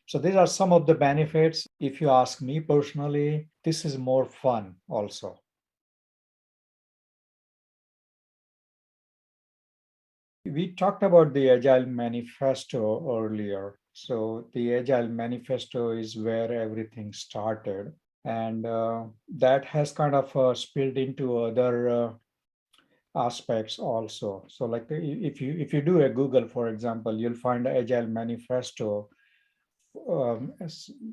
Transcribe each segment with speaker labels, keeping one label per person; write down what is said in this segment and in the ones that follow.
Speaker 1: So these are some of the benefits. If you ask me personally, this is more fun also. We talked about the Agile Manifesto earlier. So the Agile Manifesto is where everything started. And that has kind of spilled into other aspects also. So like if you do a Google, for example, you'll find Agile Manifesto,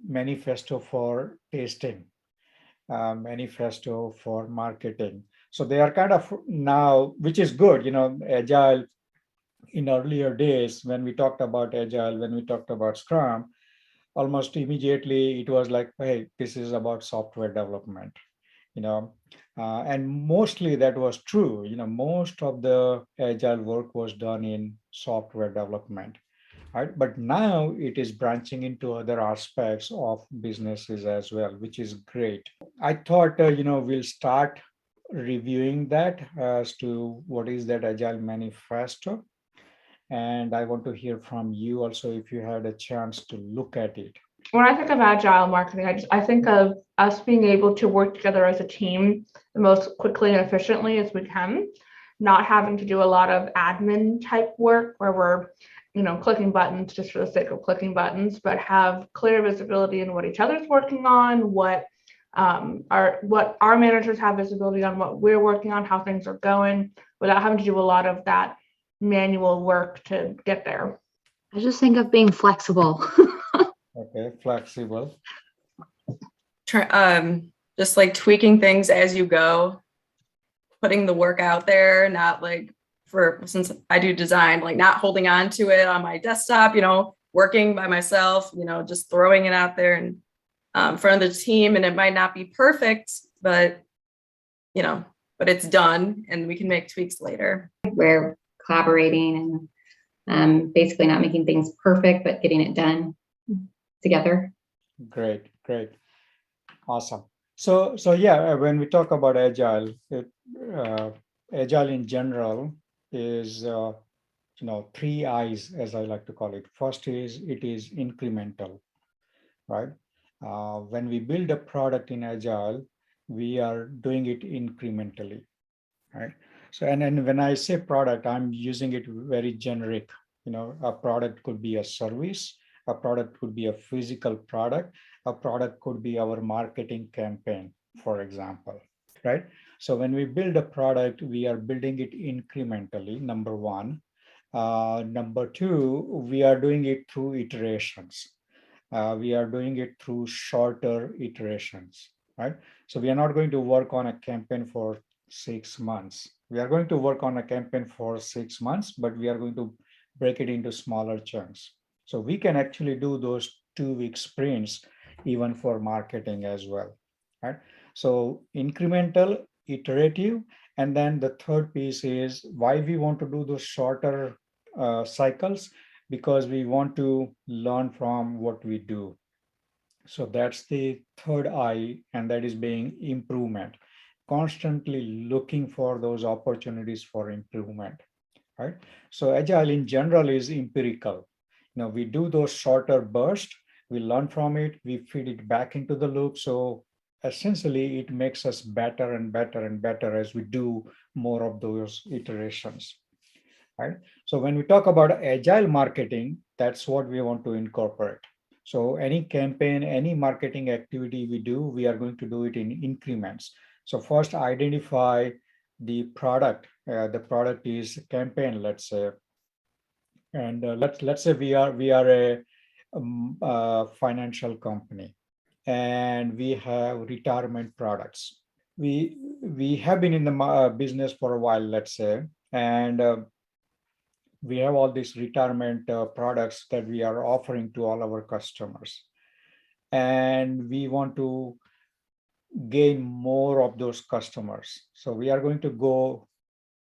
Speaker 1: manifesto for tasting, manifesto for marketing. So they are kind of now, which is good, Agile in earlier days when we talked about Agile, when we talked about Scrum, almost immediately it was like, hey, this is about software development, you know. And mostly that was true. Most of the Agile work was done in software development, right? But now it is branching into other aspects of businesses as well, which is great. I thought, we'll start reviewing that as to what is that Agile Manifesto. And I want to hear from you also if you had a chance to look at it.
Speaker 2: When I think of agile marketing, I think of us being able to work together as a team the most quickly and efficiently as we can, not having to do a lot of admin type work where we're clicking buttons just for the sake of clicking buttons, but have clear visibility in what each other's working on, what our managers have visibility on, what we're working on, how things are going, without having to do a lot of that manual work to get there.
Speaker 3: I just think of being flexible.
Speaker 1: Okay, flexible.
Speaker 4: Just like tweaking things as you go, putting the work out there, not like since I do design, like not holding on to it on my desktop, working by myself, just throwing it out there and in front of the team. And it might not be perfect, but it's done and we can make tweaks later.
Speaker 3: We're collaborating and basically not making things perfect, but getting it done together.
Speaker 1: Great. Awesome. So yeah, when we talk about Agile, Agile in general is, 3 I's, as I like to call it. First is it is incremental, right? When we build a product in Agile, we are doing it incrementally, right? So, and when I say product, I'm using it very generic. A product could be a service, a product could be a physical product, a product could be our marketing campaign, for example, right? So when we build a product, we are building it incrementally, number one. Number two, we are doing it through iterations. We are doing it through shorter iterations, right? So we are not going to work on a campaign for 6 months. We are going to work on a campaign for 6 months, but we are going to break it into smaller chunks. So we can actually do those 2-week sprints even for marketing as well, right? So incremental, iterative, and then the third piece is why we want to do those shorter cycles, because we want to learn from what we do. So that's the third I, and that is being improvement, constantly looking for those opportunities for improvement, right? So Agile in general is empirical. We do those shorter bursts, we learn from it, we feed it back into the loop. So essentially it makes us better and better and better as we do more of those iterations, right? So when we talk about Agile marketing, that's what we want to incorporate. So any campaign, any marketing activity we do, we are going to do it in increments. So first identify the product. The product is campaign, let's say, and let's say we are a financial company, and we have retirement products. We have been in the business for a while, let's say, and we have all these retirement products that we are offering to all our customers, and we want to gain more of those customers. So we are going to go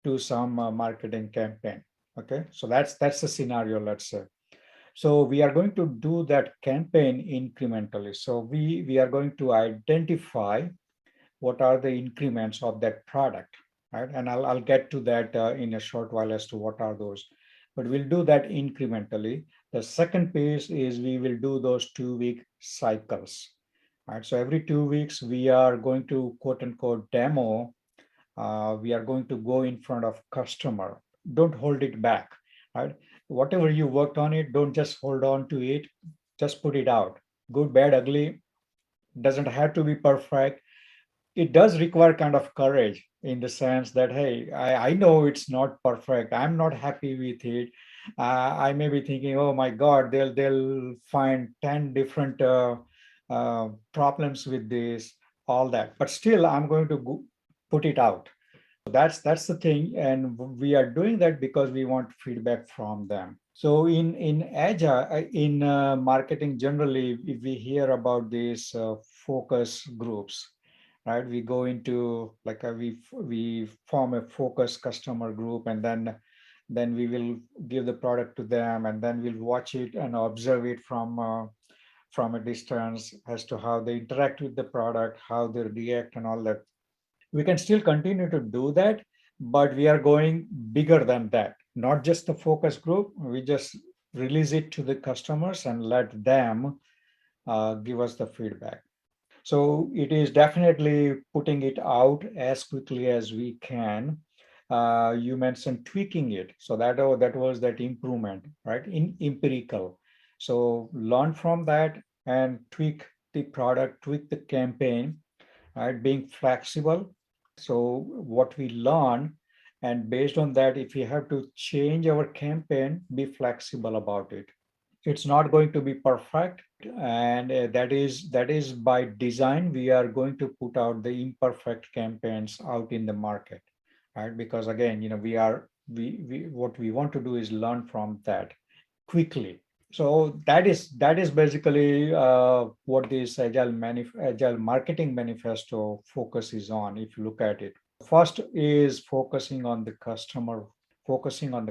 Speaker 1: to some marketing campaign. Okay, so that's the scenario, let's say. So we are going to do that campaign incrementally. So we are going to identify what are the increments of that product, right? And I'll get to that in a short while as to what are those. But we'll do that incrementally. The second piece is we will do those 2-week cycles. Right? So every 2 weeks, we are going to quote unquote demo. We are going to go in front of customer. Don't hold it back. Right? Whatever you worked on it, don't just hold on to it. Just put it out. Good, bad, ugly, doesn't have to be perfect. It does require kind of courage in the sense that, hey, I know it's not perfect, I'm not happy with it. I may be thinking, oh my god, they'll find 10 different problems with this, all that, but still I'm going to put it out. That's the thing, and we are doing that because we want feedback from them. So in agile, in marketing generally, if we hear about these focus groups, right? We go into like we form a focus customer group, and then we will give the product to them, and then we'll watch it and observe it from a distance as to how they interact with the product, how they react, and all that. We can still continue to do that, but we are going bigger than that. Not just the focus group. We just release it to the customers and let them give us the feedback. So it is definitely putting it out as quickly as we can. You mentioned tweaking it. So that was that improvement, right? In empirical. So learn from that and tweak the product, tweak the campaign, right? Being flexible. So what we learn, and based on that, if we have to change our campaign, be flexible about it. It's not going to be perfect, and that is by design. We are going to put out the imperfect campaigns out in the market, right? Because again, we what we want to do is learn from that quickly. So that is basically what this agile marketing manifesto focuses on. If you look at it, first is focusing on the customer and focusing on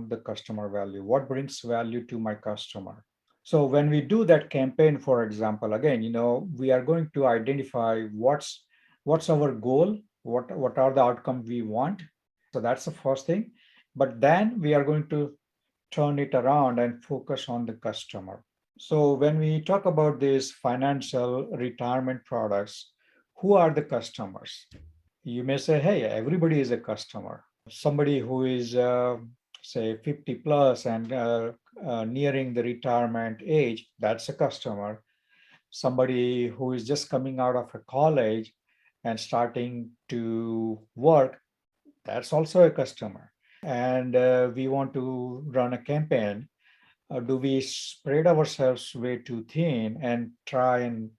Speaker 1: the customer value. What brings value to my customer? So when we do that campaign, for example, again, we are going to identify what's our goal, what are the outcomes we want. So that's the first thing. But then we are going to turn it around and focus on the customer. So when we talk about these financial retirement products, who are the customers? You may say, hey, everybody is a customer. Somebody who is, say, 50 plus and nearing the retirement age, that's a customer. Somebody who is just coming out of a college and starting to work, that's also a customer. And we want to run a campaign. Do we spread ourselves way too thin and try and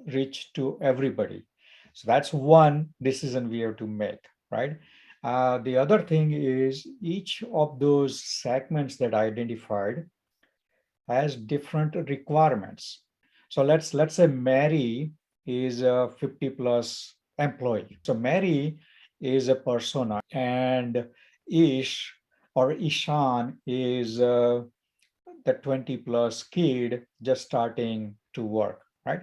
Speaker 1: reach to everybody? So that's one decision we have to make, right? The other thing is each of those segments that I identified has different requirements. So let's say Mary is a 50 plus employee. So Mary is a persona, and Ish or Ishan is the 20 plus kid just starting to work, right?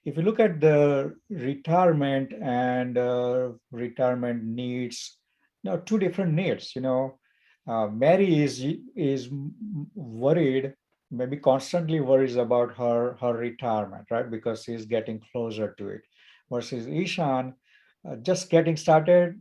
Speaker 1: If you look at the retirement and retirement needs, two different needs. Mary is worried, maybe constantly worries about her retirement, right? Because she's getting closer to it. Versus Ishan, just getting started,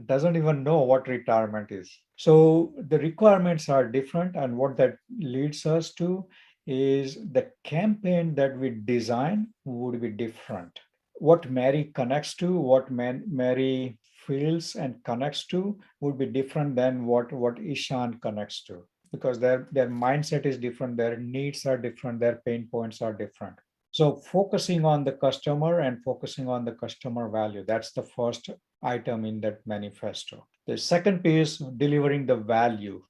Speaker 1: doesn't even know what retirement is. So the requirements are different, and what that leads us to is the campaign that we design would be different. What Mary connects to, what Mary feels and connects to would be different than what Ishan connects to, because their mindset is different, their needs are different, their pain points are different. So focusing on the customer and focusing on the customer value, that's the first item in that manifesto. The second piece, delivering the value,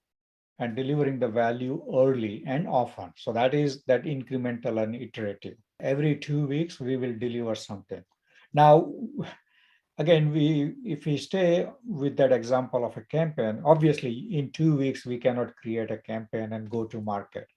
Speaker 1: and delivering the value early and often. So that is that incremental and iterative. Every 2 weeks, we will deliver something. Now, again, if we stay with that example of a campaign, obviously in 2 weeks, we cannot create a campaign and go to market.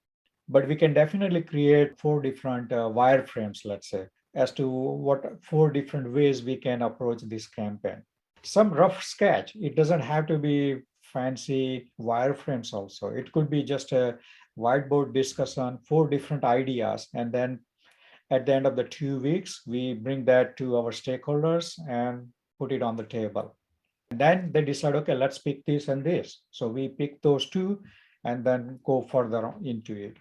Speaker 1: But we can definitely create 4 different wireframes, let's say, as to what 4 different ways we can approach this campaign. Some rough sketch. It doesn't have to be fancy wireframes also. It could be just a whiteboard discussion, 4 different ideas, and then at the end of the 2 weeks, we bring that to our stakeholders and put it on the table. And then they decide, okay, let's pick this and this. So we pick those two and then go further into it.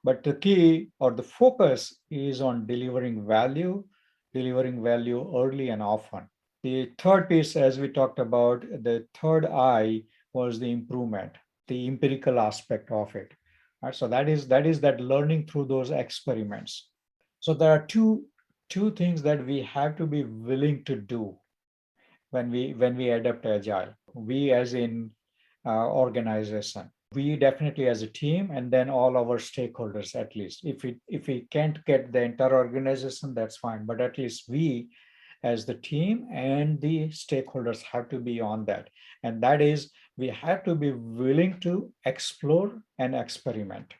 Speaker 1: But the key or the focus is on delivering value early and often. The third piece, as we talked about, the third I was the improvement, the empirical aspect of it. Right? So that is that learning through those experiments. So there are two things that we have to be willing to do when we adapt agile. We as in organization, we definitely as a team, and then all our stakeholders. At least if we can't get the entire organization, that's fine, but at least we as the team and the stakeholders have to be on that. And that is, we have to be willing to explore and experiment.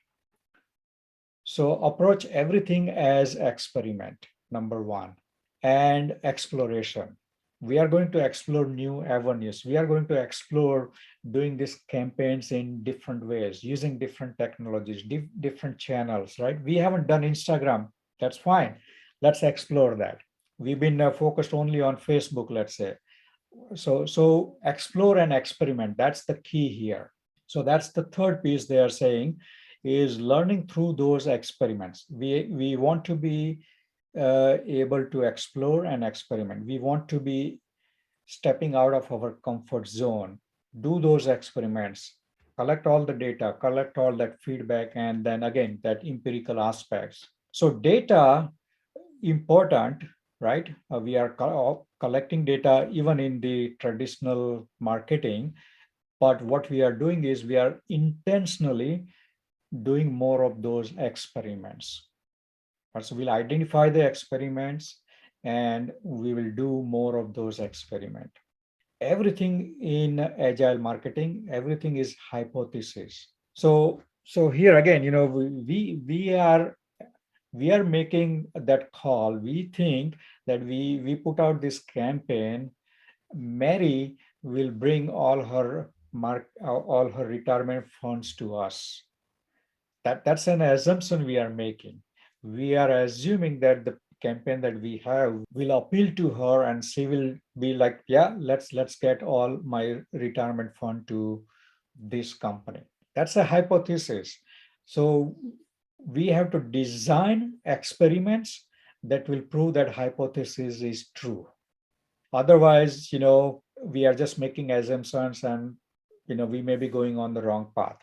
Speaker 1: So approach everything as experiment, number one, and exploration. We are going to explore new avenues. We are going to explore doing these campaigns in different ways, using different technologies, different channels, right? We haven't done Instagram. That's fine. Let's explore that. We've been focused only on Facebook, let's say. So explore and experiment. That's the key here. So that's the third piece they are saying, is learning through those experiments. We want to be able to explore and experiment. We want to be stepping out of our comfort zone, do those experiments, collect all the data, collect all that feedback, and then again, that empirical aspects. So data, important, right? We are collecting data even in the traditional marketing, but what we are doing is we are intentionally doing more of those experiments. So we'll identify the experiments and we will do more of those experiments. Everything in agile marketing, everything is hypothesis. So here again, we are making that call. We think that we put out this campaign, Mary will bring all her retirement funds to us. That's an assumption we are making. We are assuming that the campaign that we have will appeal to her and she will be like, yeah, let's get all my retirement fund to this company. That's a hypothesis. So we have to design experiments that will prove that hypothesis is true. Otherwise, we are just making assumptions and we may be going on the wrong path.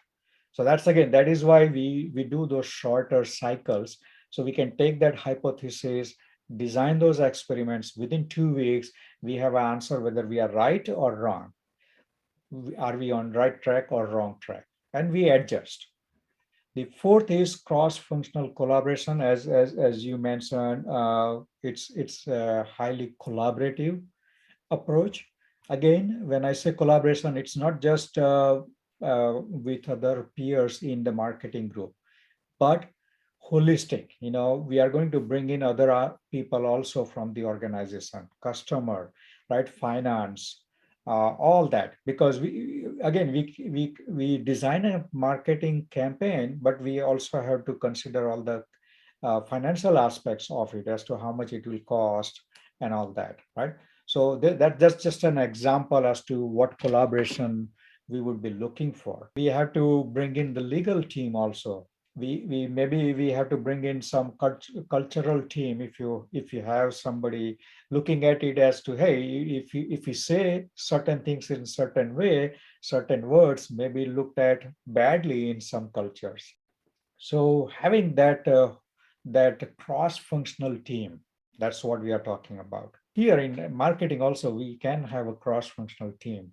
Speaker 1: So that is why we do those shorter cycles. So we can take that hypothesis, design those experiments. Within 2 weeks, we have an answer whether we are right or wrong. Are we on right track or wrong track? And we adjust. The fourth is cross-functional collaboration. As you mentioned, it's a highly collaborative approach. Again, when I say collaboration, it's not just with other peers in the marketing group, but holistic. We are going to bring in other people also from the organization, customer, right, finance, all that, because we design a marketing campaign, but we also have to consider all the financial aspects of it as to how much it will cost and all that, right? So that's just an example as to what collaboration we would be looking for. We have to bring in the legal team also. We have to bring in some cultural team. If you have somebody looking at it as to, hey, if you say certain things in certain way, certain words may be looked at badly in some cultures. So having that cross-functional team, that's what we are talking about. Here in marketing also, we can have a cross-functional team.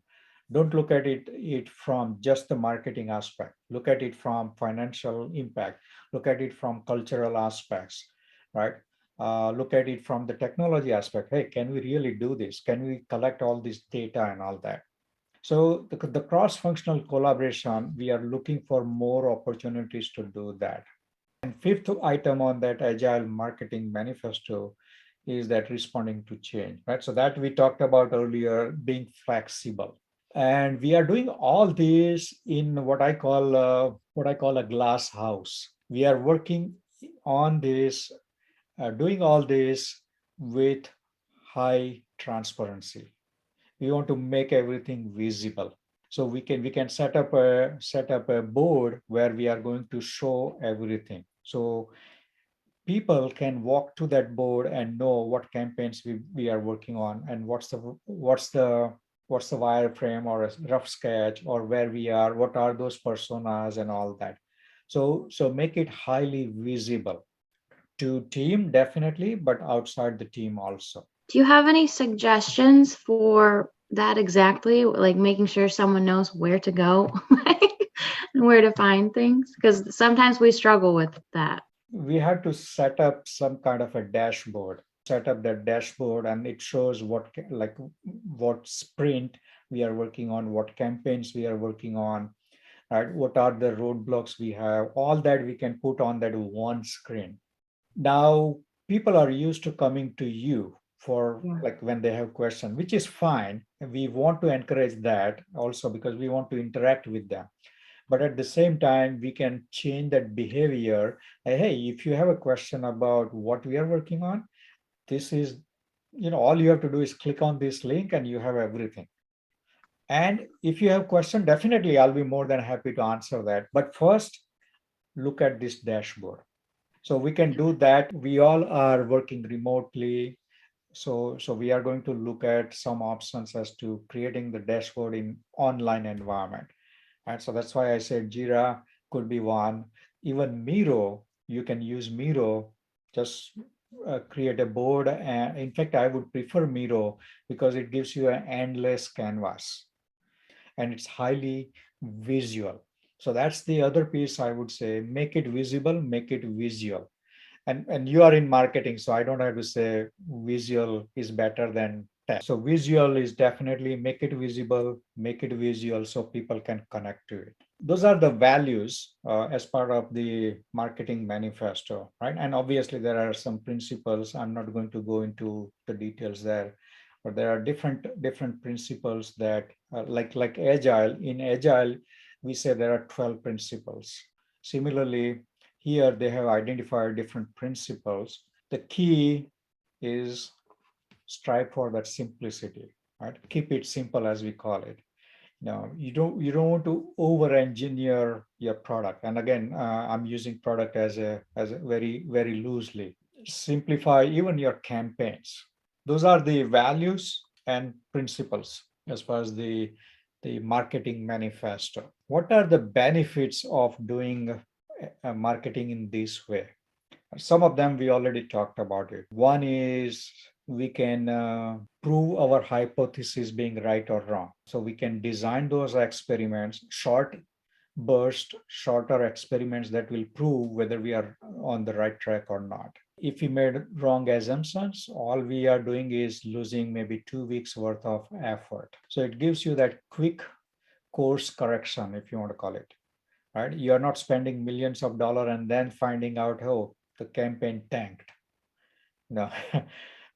Speaker 1: Don't look at it from just the marketing aspect. Look at it from financial impact. Look at it from cultural aspects, right? Look at it from the technology aspect. Hey, can we really do this? Can we collect all this data and all that? So the cross-functional collaboration, we are looking for more opportunities to do that. And fifth item on that Agile Marketing Manifesto is that responding to change, right? So that we talked about earlier, being flexible. And we are doing all this in what I call a glass house. We are working on this, doing all this with high transparency. We want to make everything visible. So we can set up a board where we are going to show everything. So people can walk to that board and know what campaigns we are working on, and what's the wireframe or a rough sketch, or where we are, what are those personas and all that. So make it highly visible to team definitely, but outside the team also.
Speaker 5: Do you have any suggestions for that exactly? Like making sure someone knows where to go and where to find things? Because sometimes we struggle with that.
Speaker 1: We have to set up some kind of a dashboard, set up that dashboard, and it shows what sprint we are working on, what campaigns we are working on, right? What are the roadblocks we have, all that we can put on that one screen. Now people are used to coming to you for like when they have questions, which is fine. We want to encourage that also because we want to interact with them. But at the same time, we can change that behavior. Hey, if you have a question about what we are working on, this is, all you have to do is click on this link and you have everything. And if you have question, definitely I'll be more than happy to answer that. But first, look at this dashboard. So we can do that. We all are working remotely. So we are going to look at some options as to creating the dashboard in online environment. And so that's why I said Jira could be one. Even Miro, you can use Miro, just create a board. And in fact, I would prefer Miro because it gives you an endless canvas and it's highly visual. So that's the other piece I would say, make it visible, make it visual. And you are in marketing, so I don't have to say visual is better than text. So visual is definitely make it visible, make it visual so people can connect to it. Those are the values as part of the marketing manifesto, right? And obviously there are some principles. I'm not going to go into the details there, but there are different principles that like agile. In agile, we say there are 12 principles. Similarly, here they have identified different principles. The key is strive for that simplicity, right? Keep it simple, as we call it. Now, you don't want to over-engineer your product. And again, I'm using product as a very, very loosely. Simplify even your campaigns. Those are the values and principles as far as the marketing manifesto. What are the benefits of doing marketing in this way? Some of them we already talked about it. One is we can prove our hypothesis being right or wrong. So we can design those experiments, shorter experiments that will prove whether we are on the right track or not. If we made wrong assumptions, all we are doing is losing maybe 2 weeks worth of effort. So it gives you that quick course correction, if you want to call it, right? You're not spending millions of dollars and then finding out, oh, the campaign tanked. No,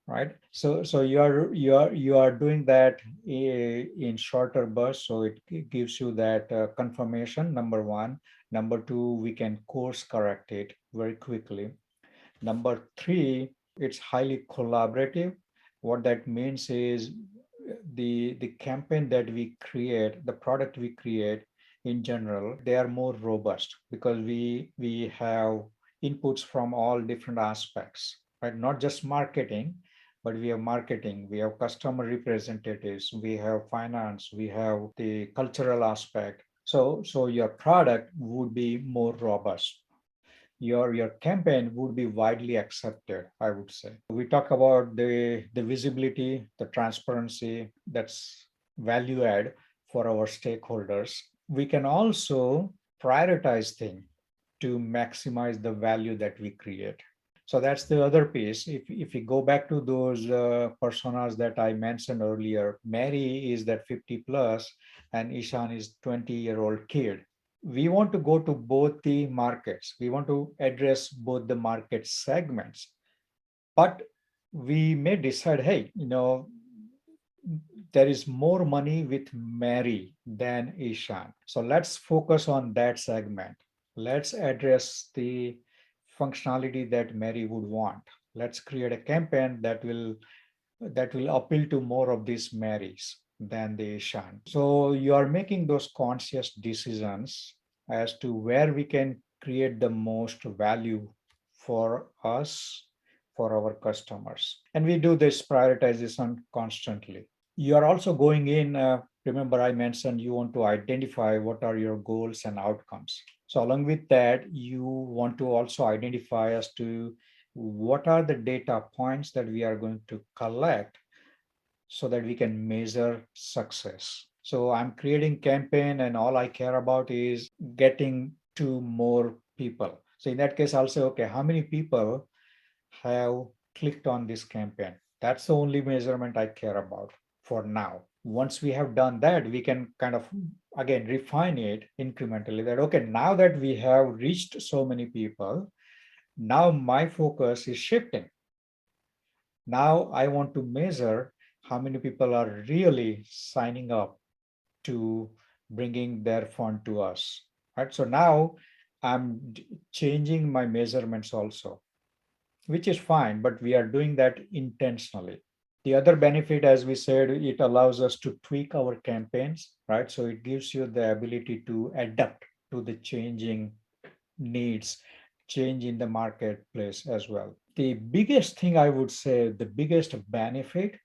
Speaker 1: right? So you are doing that in shorter bursts. So it gives you that confirmation, number one. Number two, we can course correct it very quickly. Number three, it's highly collaborative. What that means is the campaign that we create, the product we create in general, they are more robust because we have inputs from all different aspects, right? Not just marketing, but we have customer representatives, we have finance, we have the cultural aspect. So your product would be more robust. Your campaign would be widely accepted, I would say. We talk about the visibility, the transparency, that's value add for our stakeholders. We can also prioritize things to maximize the value that we create. So that's the other piece. If we go back to those personas that I mentioned earlier, Mary is that 50 plus and Ishan is 20-year-old kid. We want to go to both the markets. We want to address both the market segments. But we may decide, hey, there is more money with Mary than Ishan. So let's focus on that segment. Let's address the functionality that Mary would want. Let's create a campaign that will appeal to more of these Marys than the Ishan. So you are making those conscious decisions as to where we can create the most value for us, for our customers. And we do this prioritization constantly. You are also going in, remember I mentioned you want to identify what are your goals and outcomes. So along with that, you want to also identify as to what are the data points that we are going to collect so that we can measure success. So I'm creating campaign and all I care about is getting to more people. So in that case, I'll say, okay, how many people have clicked on this campaign? That's the only measurement I care about for now. Once we have done that, we can kind of again refine it incrementally that, okay, now that we have reached so many people, now my focus is shifting. Now I want to measure how many people are really signing up to bringing their fund to us, right? So now I'm changing my measurements also, which is fine, but we are doing that intentionally. The other benefit, as we said, it allows us to tweak our campaigns, right? So it gives you the ability to adapt to the changing needs, change in the marketplace as well. The biggest thing I would say, the biggest benefit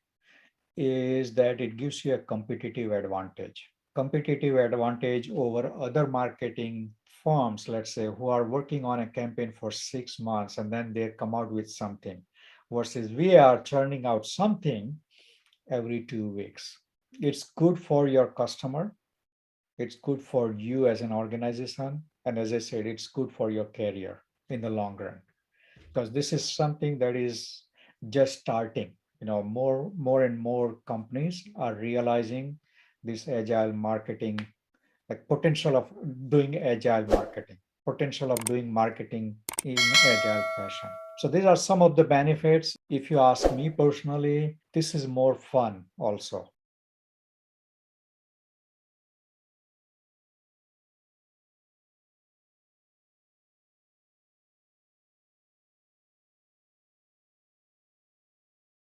Speaker 1: is that it gives you a competitive advantage. Competitive advantage over other marketing firms, let's say, who are working on a campaign for 6 months and then they come out with something, versus we are churning out something every 2 weeks. It's good for your customer. It's good for you as an organization. And as I said, it's good for your career in the long run, because this is something that is just starting. More and more companies are realizing this agile marketing, like potential of doing agile marketing, potential of doing marketing in agile fashion. So these are some of the benefits. If you ask me personally, this is more fun also.